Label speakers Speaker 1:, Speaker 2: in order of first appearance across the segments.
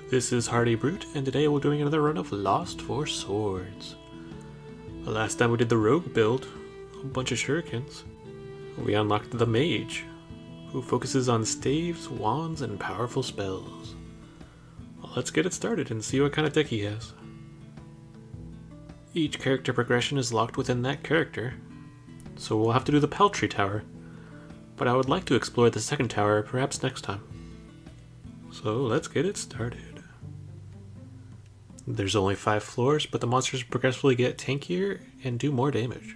Speaker 1: This is Hardy Brute, and today we're doing another run of Lost for Swords. The last time we did the rogue build, a bunch of shurikens, we unlocked the Mage, who focuses on staves, wands, and powerful spells. Well, let's get it started and see what kind of deck he has. Each character progression is locked within that character, so we'll have to do the Peltry Tower, but I would like to explore the second tower perhaps next time. So let's get it started. There's only 5 floors, but the monsters progressively get tankier and do more damage.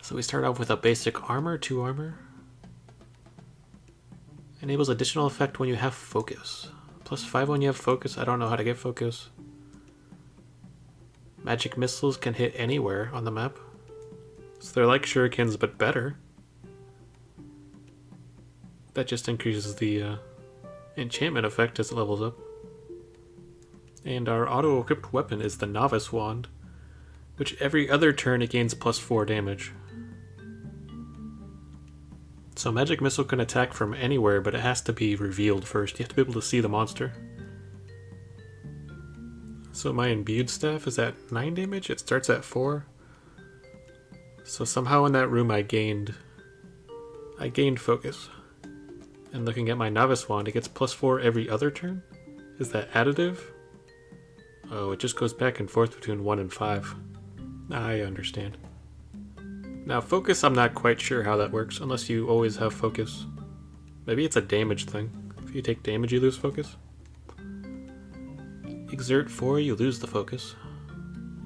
Speaker 1: So we start off with a basic armor, 2 armor. Enables additional effect when you have focus. Plus 5 when you have focus. I don't know how to get focus. Magic missiles can hit anywhere on the map. So they're like shurikens, but better. That just increases the enchantment effect as it levels up. And our auto-equipped weapon is the Novice Wand, which every other turn it gains plus 4 damage. So Magic Missile can attack from anywhere, but it has to be revealed first. You have to be able to see the monster. So my Imbued Staff is at 9 damage, it starts at 4. So somehow in that room I gained focus. And looking at my Novice Wand, it gets plus 4 every other turn? Is that additive? Oh, it just goes back and forth between 1 and 5. I understand. Now focus, I'm not quite sure how that works, unless you always have focus. Maybe it's a damage thing. If you take damage, you lose focus. Exert 4, you lose the focus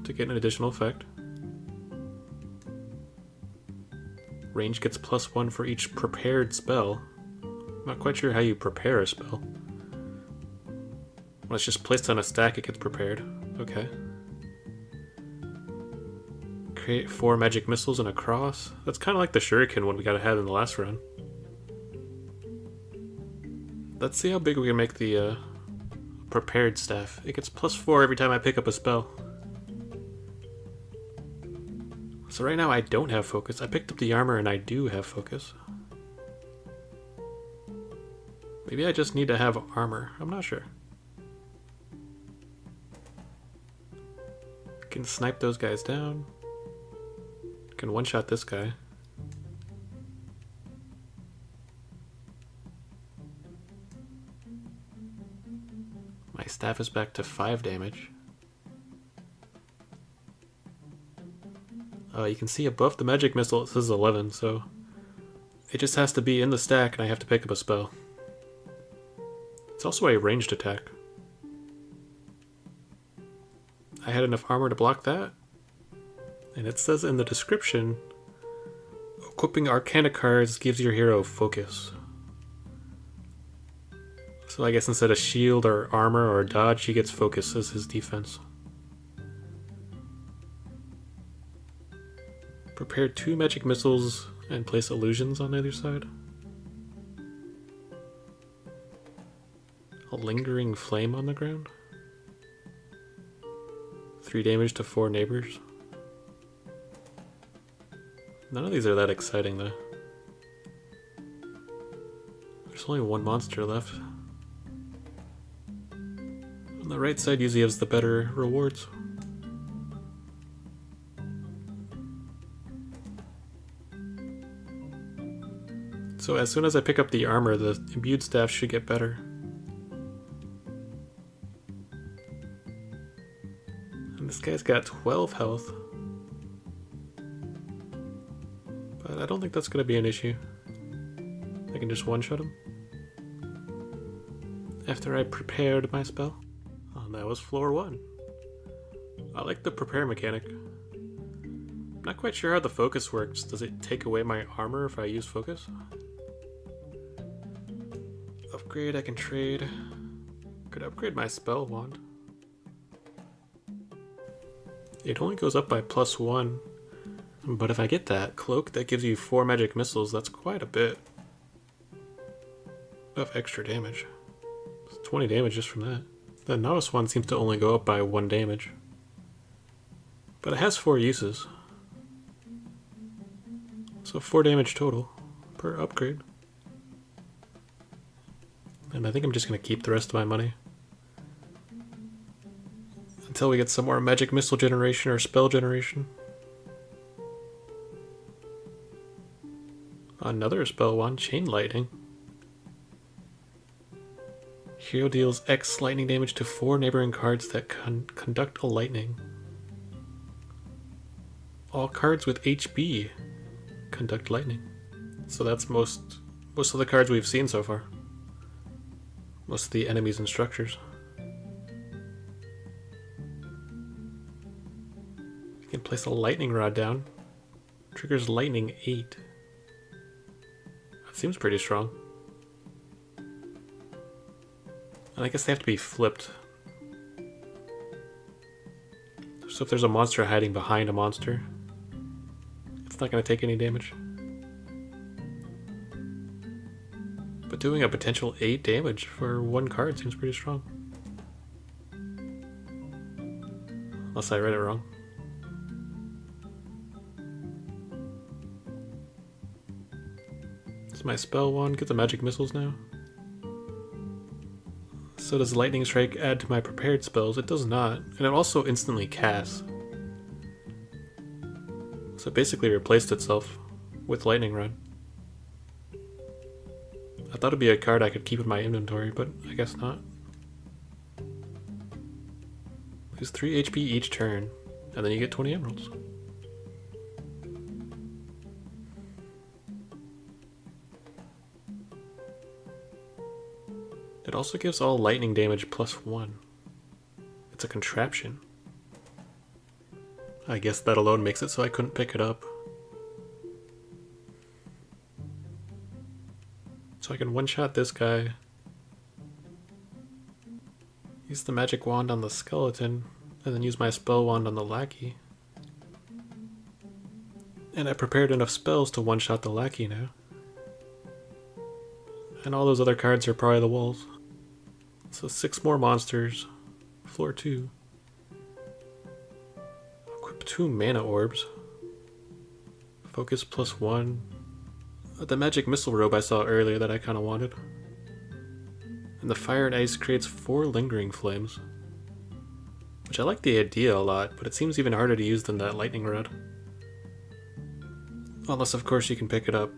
Speaker 1: to get an additional effect. Range gets plus 1 for each prepared spell. I'm not quite sure how you prepare a spell. When it's just placed on a stack, it gets prepared. Okay. Create 4 magic missiles and a cross. That's kind of like the shuriken one we got ahead in the last run. Let's see how big we can make the prepared staff. It gets plus 4 every time I pick up a spell. So right now I don't have focus. I picked up the armor and I do have focus. Maybe I just need to have armor. I'm not sure. Can snipe those guys down. Can one-shot this guy. My staff is back to 5 damage. You can see above the magic missile it says 11, so it just has to be in the stack and I have to pick up a spell. It's also a ranged attack. I had enough armor to block that. And it says in the description, equipping Arcana cards gives your hero focus. So I guess instead of shield or armor or dodge, he gets focus as his defense. Prepare 2 magic missiles and place illusions on either side. A lingering flame on the ground. 3 damage to 4 neighbors. None of these are that exciting though. There's only 1 monster left. On the right side usually has the better rewards. So as soon as I pick up the armor, the imbued staff should get better. And this guy's got 12 health. But I don't think that's going to be an issue. I can just one-shot him. After I prepared my spell. Oh, that was floor 1. I like the prepare mechanic. I'm not quite sure how the focus works. Does it take away my armor if I use focus? Upgrade, I can trade. Could upgrade my spell wand. It only goes up by plus 1. But if I get that cloak, that gives you 4 magic missiles. That's quite a bit of extra damage. It's 20 damage just from that. The Novice one seems to only go up by 1 damage. But it has 4 uses. So 4 damage total per upgrade. And I think I'm just going to keep the rest of my money. Until we get some more magic missile generation or spell generation. Another spell wand, Chain Lightning. Hero deals X lightning damage to 4 neighboring cards that conduct a lightning. All cards with HB conduct lightning. So that's most of the cards we've seen so far. Most of the enemies and structures. You can place a lightning rod down. Triggers lightning 8. That seems pretty strong. And I guess they have to be flipped. So if there's a monster hiding behind a monster, it's not going to take any damage. But doing a potential 8 damage for 1 card seems pretty strong. Unless I read it wrong. It's my spell wand. Get the magic missiles now. So does Lightning Strike add to my prepared spells? It does not. And it also instantly casts. So it basically replaced itself with Lightning Rod. I thought it'd be a card I could keep in my inventory, but I guess not. Lose 3 HP each turn, and then you get 20 emeralds. It also gives all lightning damage +1. It's a contraption. I guess that alone makes it so I couldn't pick it up. So I can one-shot this guy. Use the magic wand on the skeleton, and then use my spell wand on the lackey. And I prepared enough spells to one-shot the lackey now. And all those other cards are probably the walls. So 6 more monsters. Floor 2. Equip 2 mana orbs. Focus +1. The magic missile robe I saw earlier that I kind of wanted. And the fire and ice creates 4 lingering flames. Which I like the idea a lot, but it seems even harder to use than that lightning rod. Unless of course you can pick it up.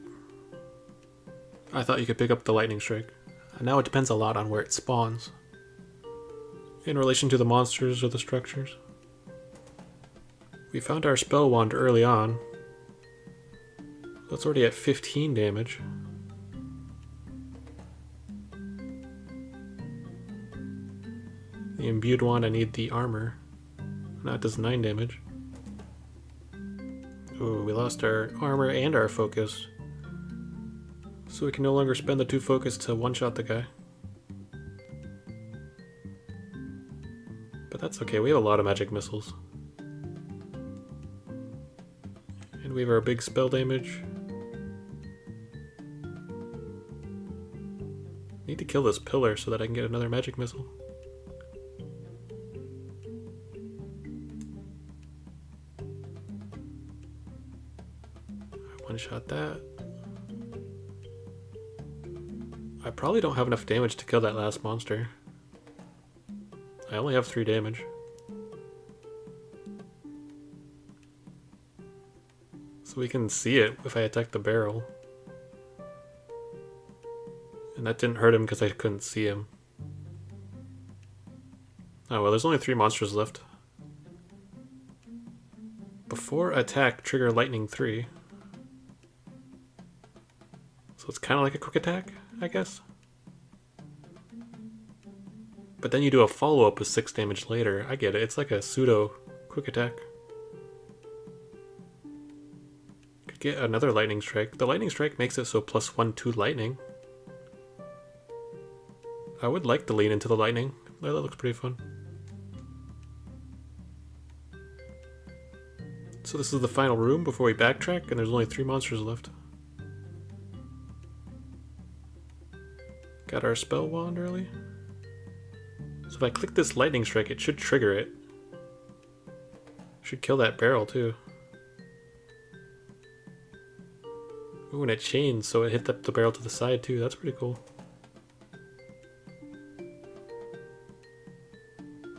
Speaker 1: I thought you could pick up the lightning strike. And now it depends a lot on where it spawns. In relation to the monsters or the structures. We found our spell wand early on. That's already at 15 damage. The imbued wand, I need the armor. And that does 9 damage. Ooh, we lost our armor and our focus. So we can no longer spend the 2 focus to one-shot the guy. But that's okay, we have a lot of magic missiles. And we have our big spell damage. Need to kill this pillar so that I can get another magic missile. One-shot that. I probably don't have enough damage to kill that last monster. I only have 3 damage. So we can see it if I attack the barrel. And that didn't hurt him because I couldn't see him. Oh well, there's only 3 monsters left. Before attack, trigger lightning 3. So it's kind of like a quick attack, I guess. But then you do a follow-up with 6 damage later. I get it. It's like a pseudo quick attack. Could get another lightning strike. The lightning strike makes it so +1 to lightning. I would like to lean into the lightning. That looks pretty fun. So this is the final room before we backtrack, and there's only 3 monsters left. Got our spell wand early. So if I click this lightning strike, it should trigger it. Should kill that barrel too. Ooh, and it chains, so it hit the barrel to the side too. That's pretty cool.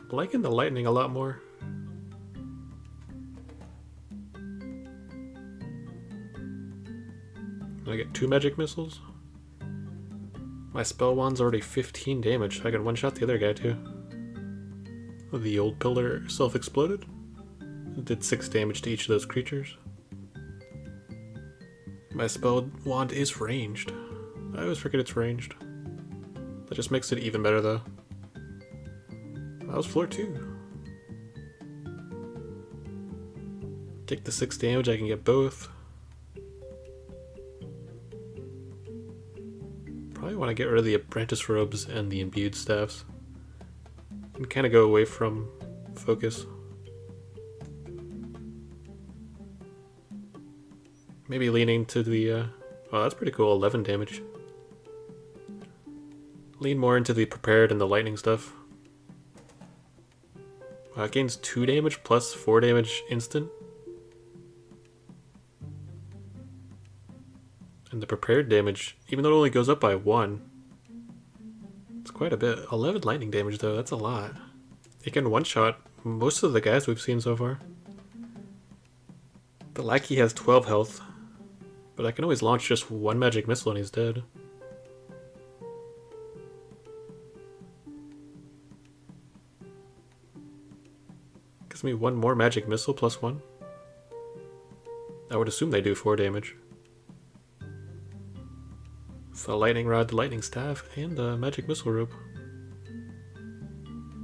Speaker 1: I'm liking the lightning a lot more. I get 2 magic missiles. My spell wand's already 15 damage, so I can one-shot the other guy too. The old pillar self-exploded. It did 6 damage to each of those creatures. My spell wand is ranged. I always forget it's ranged. That just makes it even better though. That was floor 2. Take the 6 damage, I can get both. Probably want to get rid of the apprentice robes and the imbued staffs. And kind of go away from focus. Maybe leaning to the, oh that's pretty cool, 11 damage. Lean more into the prepared and the lightning stuff. It gains 2 damage plus 4 damage instant. And the prepared damage, even though it only goes up by 1, it's quite a bit. 11 lightning damage though, that's a lot. It can one-shot most of the guys we've seen so far. The lackey has 12 health, but I can always launch just 1 magic missile and he's dead. Gives me 1 more magic missile plus 1. I would assume they do 4 damage. The lightning rod, the lightning staff, and the magic missile rope.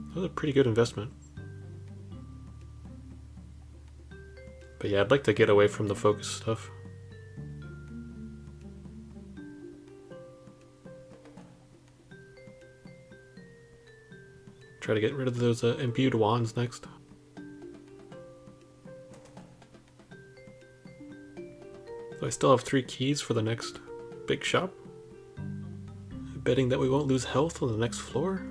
Speaker 1: That was a pretty good investment. But yeah, I'd like to get away from the focus stuff. Try to get rid of those imbued wands next. So I still have 3 keys for the next big shop. Betting that we won't lose health on the next floor.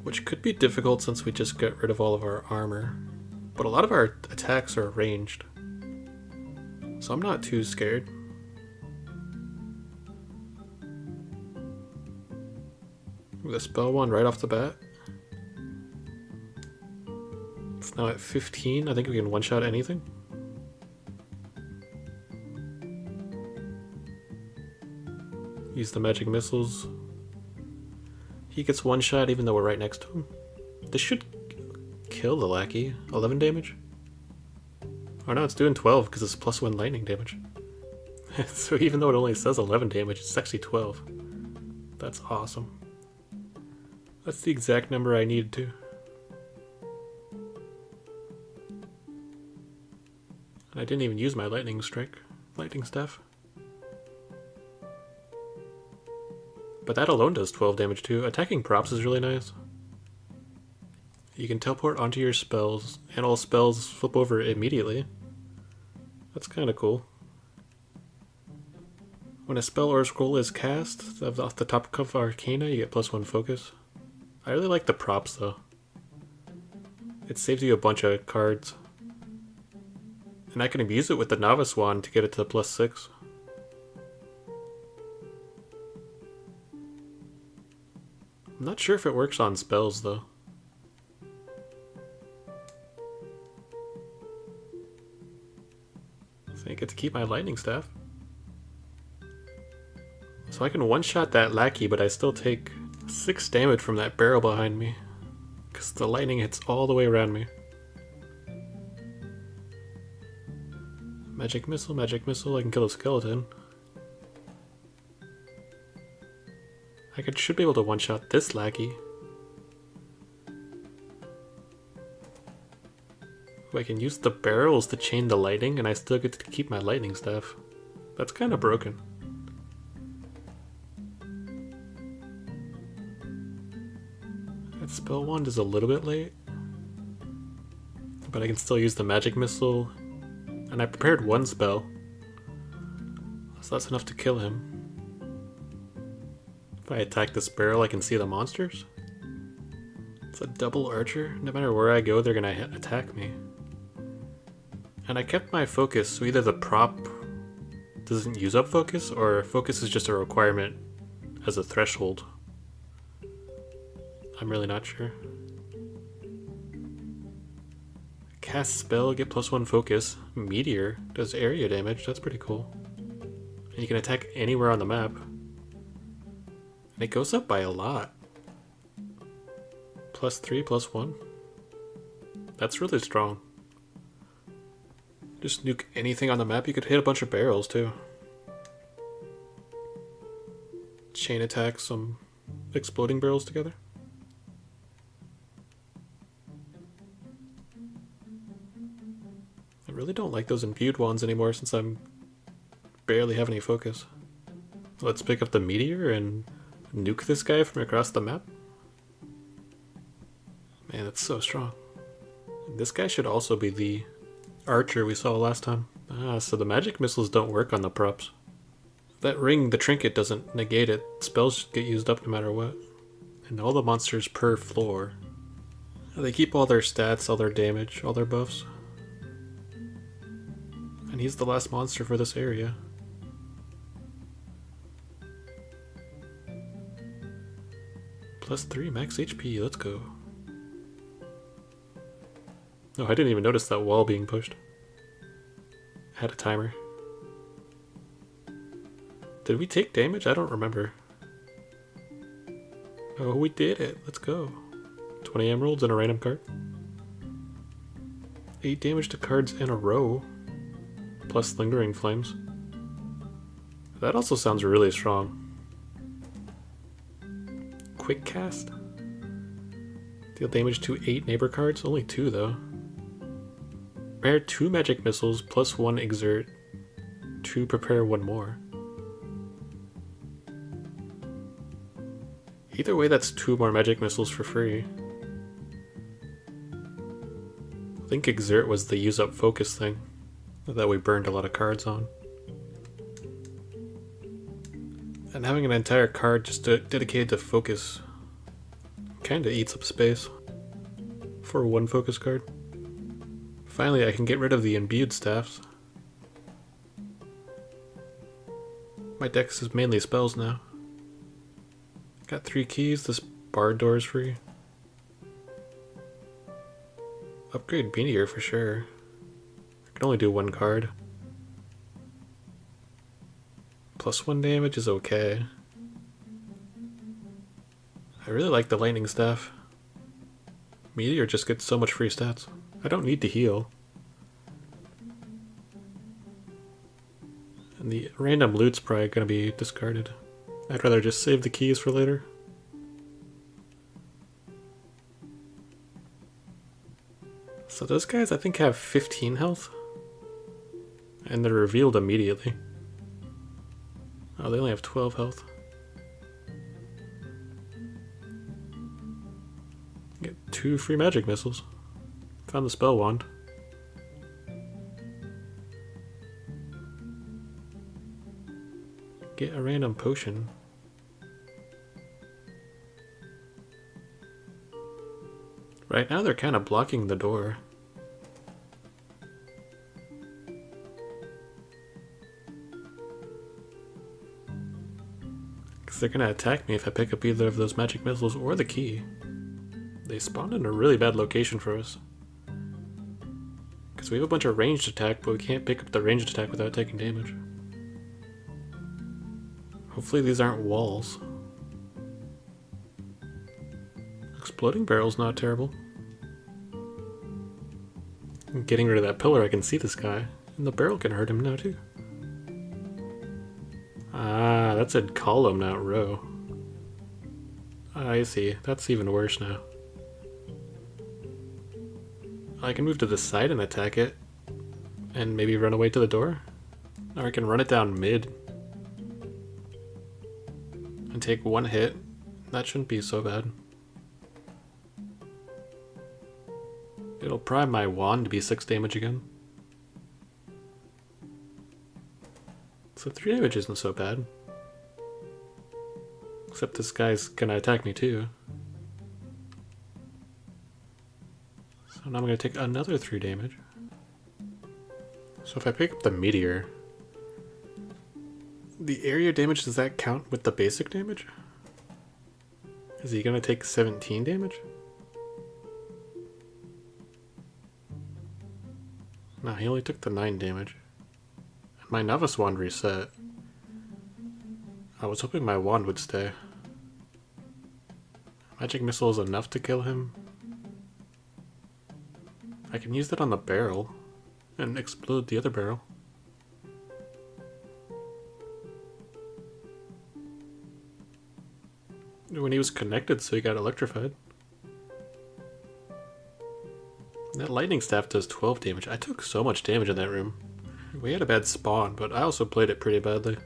Speaker 1: Which could be difficult since we just got rid of all of our armor. But a lot of our attacks are ranged. So I'm not too scared. With a spell one right off the bat. It's now at 15. I think we can one-shot anything. Use the magic missiles. He gets one shot even though we're right next to him. This should kill the lackey. 11 damage? Oh no, it's doing 12 because it's plus 1 lightning damage. So even though it only says 11 damage, it's actually 12. That's awesome. That's the exact number I needed to. And I didn't even use my lightning staff. But that alone does 12 damage too. Attacking props is really nice. You can teleport onto your spells, and all spells flip over immediately. That's kind of cool. When a spell or a scroll is cast, off the top of Arcana, you get plus 1 focus. I really like the props though. It saves you a bunch of cards. And I can abuse it with the Novice Wand to get it to plus 6. I'm not sure if it works on spells though. So I get to keep my lightning staff. So I can one-shot that lackey, but I still take 6 damage from that barrel behind me. Because the lightning hits all the way around me. Magic missile, I can kill a skeleton. I should be able to one-shot this lackey. I can use the barrels to chain the lightning, and I still get to keep my lightning staff. That's kind of broken. That spell wand is a little bit late. But I can still use the magic missile. And I prepared 1 spell. So that's enough to kill him. If I attack this barrel, I can see the monsters. It's a double archer. No matter where I go, they're gonna attack me. And I kept my focus, so either the prop doesn't use up focus, or focus is just a requirement as a threshold. I'm really not sure. Cast spell, get +1 focus. Meteor does area damage, that's pretty cool. And you can attack anywhere on the map. And it goes up by a lot. +3, +1. That's really strong. Just nuke anything on the map. You could hit a bunch of barrels too. Chain attack some exploding barrels together. I really don't like those imbued wands anymore since I'm barely have any focus. Let's pick up the meteor and nuke this guy from across the map. Man, that's so strong. This guy should also be the archer we saw last time. Ah, so the magic missiles don't work on the props. That ring, the trinket, doesn't negate it. Spells get used up no matter what. And all the monsters per floor. They keep all their stats, all their damage, all their buffs. And he's the last monster for this area. +3 max HP, let's go. Oh, I didn't even notice that wall being pushed. I had a timer. Did we take damage? I don't remember. Oh, we did it. Let's go. 20 emeralds and a random card. 8 damage to cards in a row. Plus lingering flames. That also sounds really strong. Quick cast. Deal damage to 8 neighbor cards. Only 2 though. Prepare 2 magic missiles plus 1 exert to prepare 1 more. Either way, that's 2 more magic missiles for free. I think exert was the use up focus thing that we burned a lot of cards on. And having an entire card just dedicated to focus kinda eats up space for 1 focus card. Finally, I can get rid of the imbued staffs. My deck is mainly spells now. Got 3 keys, this bar door is free. Upgrade Meteor for sure. I can only do 1 card. +1 damage is okay. I really like the lightning staff. Meteor just gets so much free stats. I don't need to heal. And the random loot's probably gonna be discarded. I'd rather just save the keys for later. So those guys I think have 15 health. And they're revealed immediately. Oh, they only have 12 health. Get 2 free magic missiles. Found the spell wand. Get a random potion. Right now they're kind of blocking the door. Because they're going to attack me if I pick up either of those magic missiles or the key. They spawned in a really bad location for us. Because we have a bunch of ranged attack, but we can't pick up the ranged attack without taking damage. Hopefully these aren't walls. Exploding barrel's not terrible. Getting rid of that pillar, I can see this guy. And the barrel can hurt him now too. Ah, that's a column, not row. I see. That's even worse now. I can move to the side and attack it. And maybe run away to the door. Or I can run it down mid. And take 1 hit. That shouldn't be so bad. It'll prime my wand to be 6 damage again. So 3 damage isn't so bad. Except this guy's gonna attack me too. So now I'm gonna take another 3 damage. So if I pick up the meteor, the area damage, does that count with the basic damage? Is he gonna take 17 damage? No, he only took the 9 damage. And my Novice Wand reset. I was hoping my wand would stay. Magic Missile is enough to kill him. I can use that on the barrel and explode the other barrel. When he was connected, so he got electrified. That lightning staff does 12 damage. I took so much damage in that room. We had a bad spawn, but I also played it pretty badly.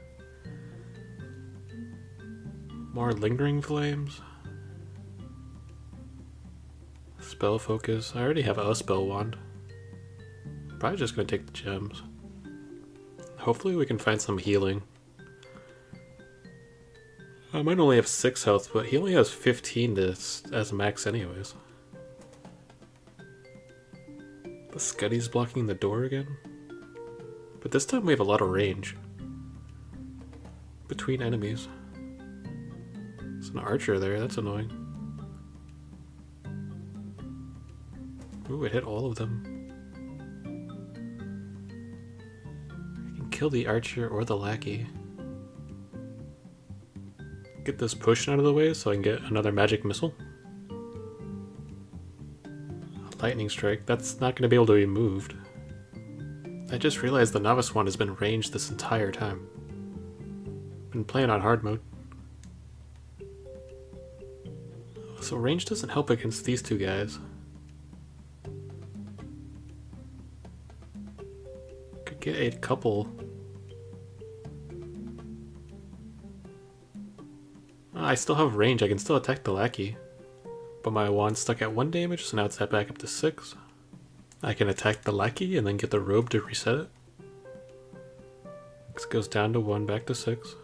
Speaker 1: More lingering flames. Spell focus. I already have a spell wand. Probably just gonna take the gems. Hopefully we can find some healing. I might only have 6 health, but he only has 15 as max anyways. The Scuddy's blocking the door again. But this time we have a lot of range. Between enemies. There's an archer there, that's annoying. Ooh, it hit all of them. I can kill the archer or the lackey. Get this push out of the way so I can get another magic missile. Lightning strike, that's not going to be able to be moved. I just realized the Novice Wand has been ranged this entire time. Been playing on hard mode. So range doesn't help against these two guys. Could get a couple. I still have range, I can still attack the lackey. But my wand's stuck at 1 damage, so now it's set back up to 6. I can attack the lackey and then get the robe to reset it. This goes down to 1, back to 6.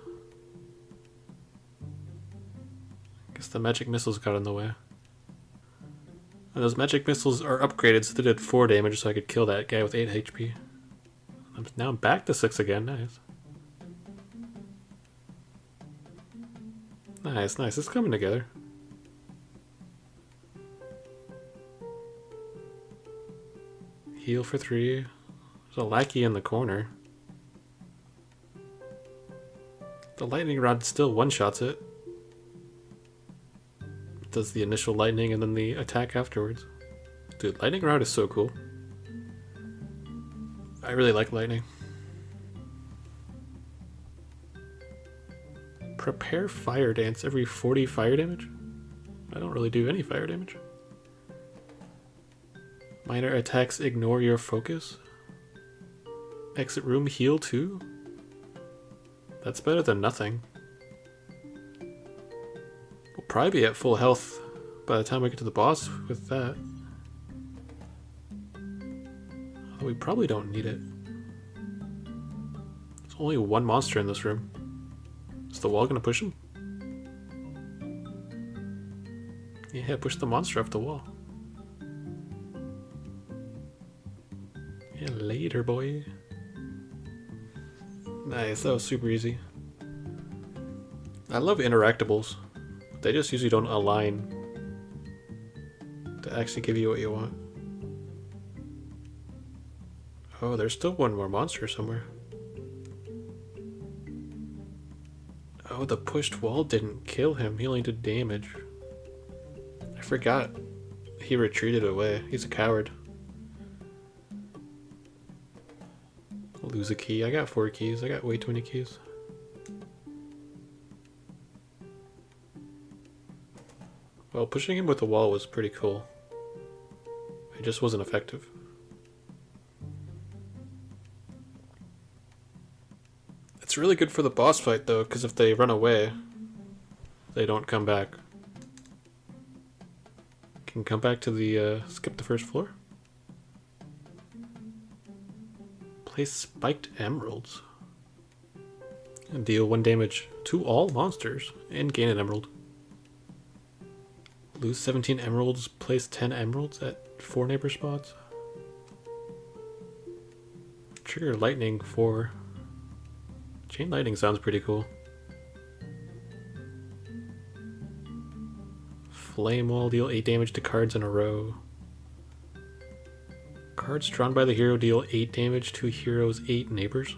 Speaker 1: Guess the magic missiles got in the way. And those magic missiles are upgraded, so they did 4 damage, so I could kill that guy with 8 HP. Now I'm back to 6 again, nice. Nice, nice, it's coming together. Heal for 3. There's a lackey in the corner. The lightning rod still one-shots it. It does the initial lightning and then the attack afterwards. Dude, lightning rod is so cool. I really like lightning. Prepare fire dance every 40 fire damage? I don't really do any fire damage. Minor attacks ignore your focus. Exit room heal 2? That's better than nothing. We'll probably be at full health by the time we get to the boss with that. Although we probably don't need it. There's only 1 monster in this room. Is the wall gonna push him? Yeah, push the monster off the wall. Yeah, later, boy. Nice, that was super easy. I love interactables. They just usually don't align to actually give you what you want. Oh, there's still 1 more monster somewhere. Oh, the pushed wall didn't kill him. He only did damage. I forgot. He retreated away. He's a coward. I'll lose a key. I got 4 keys. I got way too many keys. Well, pushing him with the wall was pretty cool. It just wasn't effective. It's really good for the boss fight though, because if they run away, they don't come back. Can come back to the, skip the first floor. Place spiked emeralds. And deal 1 damage to all monsters, and gain an emerald. Lose 17 emeralds, place 10 emeralds at 4 neighbor spots. Trigger lightning for... Chain lightning sounds pretty cool. Flame Wall, deal 8 damage to cards in a row. Cards drawn by the hero deal 8 damage to hero's 8 neighbors.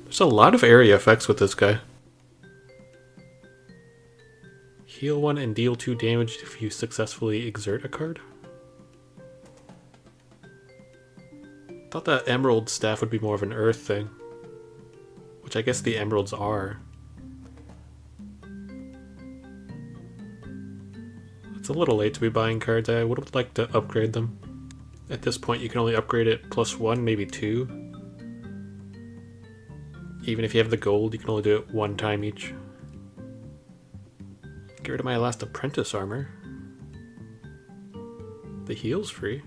Speaker 1: There's a lot of area effects with this guy. Heal 1 and deal 2 damage if you successfully exert a card. Thought that Emerald Staff would be more of an earth thing. Which I guess the emeralds are. It's a little late to be buying cards. I would have liked to upgrade them. At this point you can only upgrade it +1, maybe 2. Even if you have the gold, you can only do it 1 time each. Get rid of my last apprentice armor. The heal's free.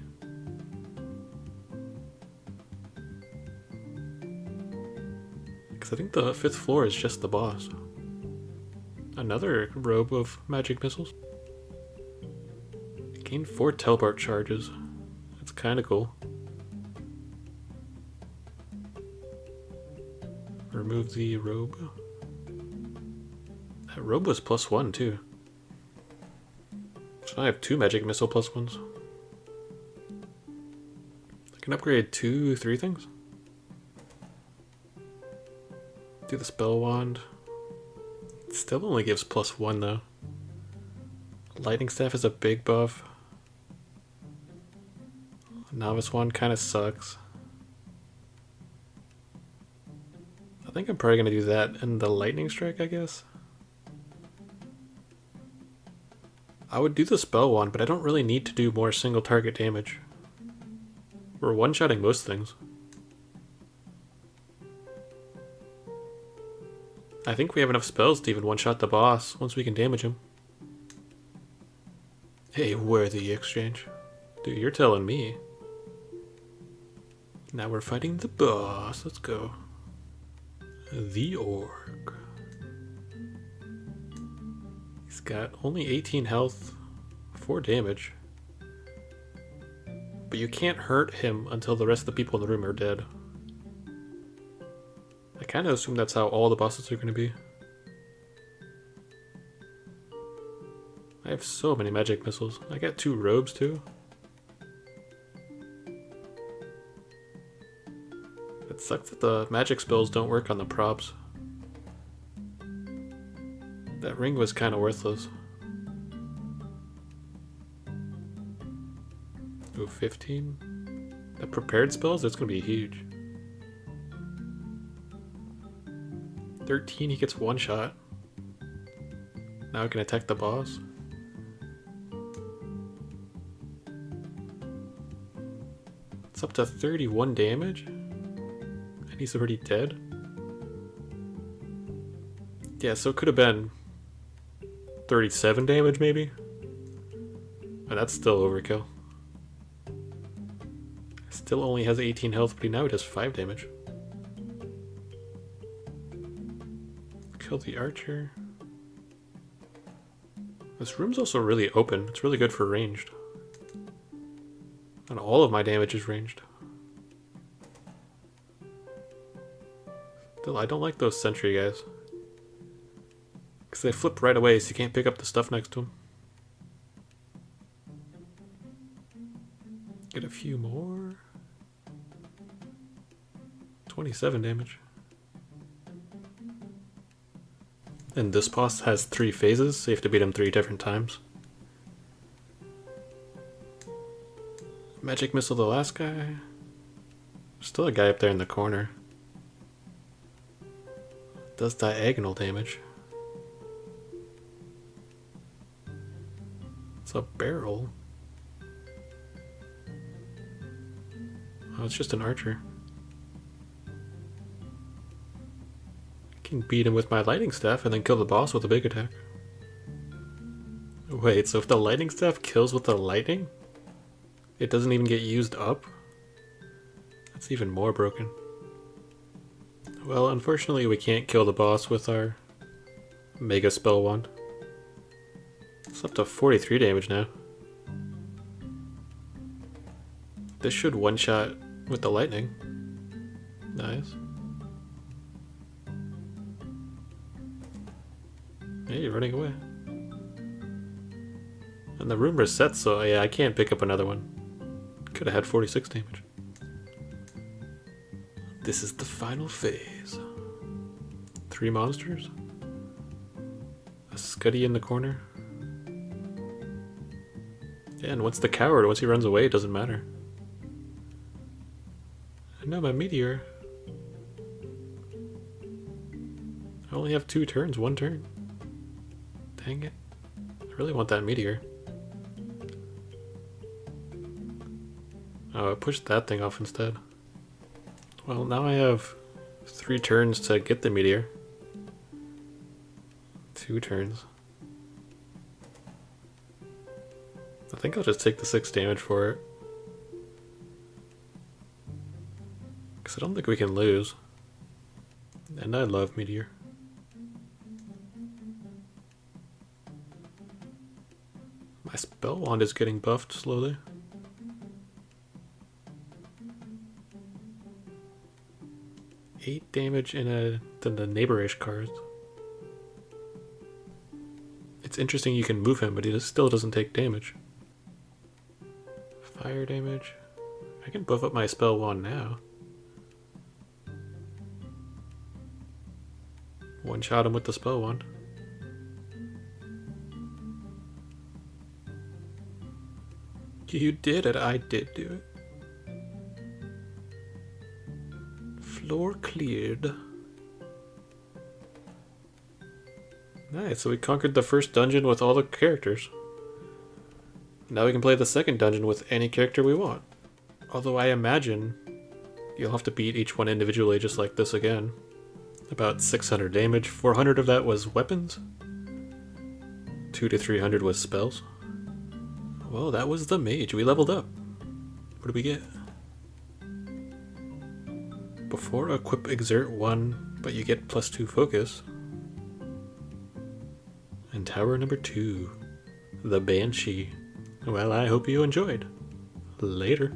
Speaker 1: Because I think the 5th floor is just the boss. Another robe of magic missiles. Gain 4 teleport charges. That's kinda cool. Remove the robe. That robe was +1 too. So now I have 2 magic missile +1s. I can upgrade 2, 3 things. Do the spell wand. It still only gives +1 though. Lightning staff is a big buff. Novice wand kind of sucks. I think I'm probably gonna do that and the lightning strike, I guess. I would do the spell wand, but I don't really need to do more single target damage. We're one-shotting most things. I think we have enough spells to even one-shot the boss once we can damage him. Hey, worthy exchange. Dude, you're telling me. Now we're fighting the boss. Let's go. The Orc. He's got only 18 health, 4 damage. But you can't hurt him until the rest of the people in the room are dead. I kind of assume that's how all the bosses are going to be. I have so many magic missiles. I got 2 robes too. It sucks that the magic spells don't work on the props. That ring was kind of worthless. Ooh, 15? The prepared spells? That's going to be huge. 13, he gets 1 shot. Now I can attack the boss. It's up to 31 damage? And he's already dead? Yeah, so it could have been 37 damage maybe? But that's still overkill. Still only has 18 health, but now he does 5 damage. Kill the archer. This room's also really open. It's really good for ranged. And all of my damage is ranged. Still, I don't like those sentry guys. Because they flip right away, so you can't pick up the stuff next to them. Get a few more. 27 damage. And this boss has 3 phases, so you have to beat him 3 different times. Magic missile the last guy. Still a guy up there in the corner. Does diagonal damage. It's a barrel. Oh, it's just an archer. Can beat him with my lightning staff and then kill the boss with a big attack. Wait, so if the lightning staff kills with the lightning, it doesn't even get used up? That's even more broken. Well, unfortunately we can't kill the boss with our mega spell wand. It's up to 43 damage now. This should one-shot with the lightning. Nice. Hey, you're running away. And the room resets, so yeah, I can't pick up another one. Could have had 46 damage. This is the final phase. 3 monsters. A Scuddy in the corner. Yeah, and once the coward, once he runs away, it doesn't matter. I know my meteor. I only have 2 turns, 1 turn. Dang it. I really want that meteor. Oh, I pushed that thing off instead. Well, now I have 3 turns to get the meteor. 2 turns. I think I'll just take the 6 damage for it. Because I don't think we can lose. And I love meteor. My spell wand is getting buffed slowly. Eight damage in the neighborish cards. It's interesting you can move him, but he still doesn't take damage. Fire damage. I can buff up my spell wand now. One shot him with the spell wand. You did it, I did do it. Floor cleared. Nice, so we conquered the first dungeon with all the characters. Now we can play the second dungeon with any character we want. Although I imagine you'll have to beat each one individually just like this again. About 600 damage, 400 of that was weapons. 200 to 300 was spells. Well, that was the mage. We leveled up. What do we get? Before equip exert 1, but you get +2 focus. And tower number 2, the Banshee. Well, I hope you enjoyed. Later.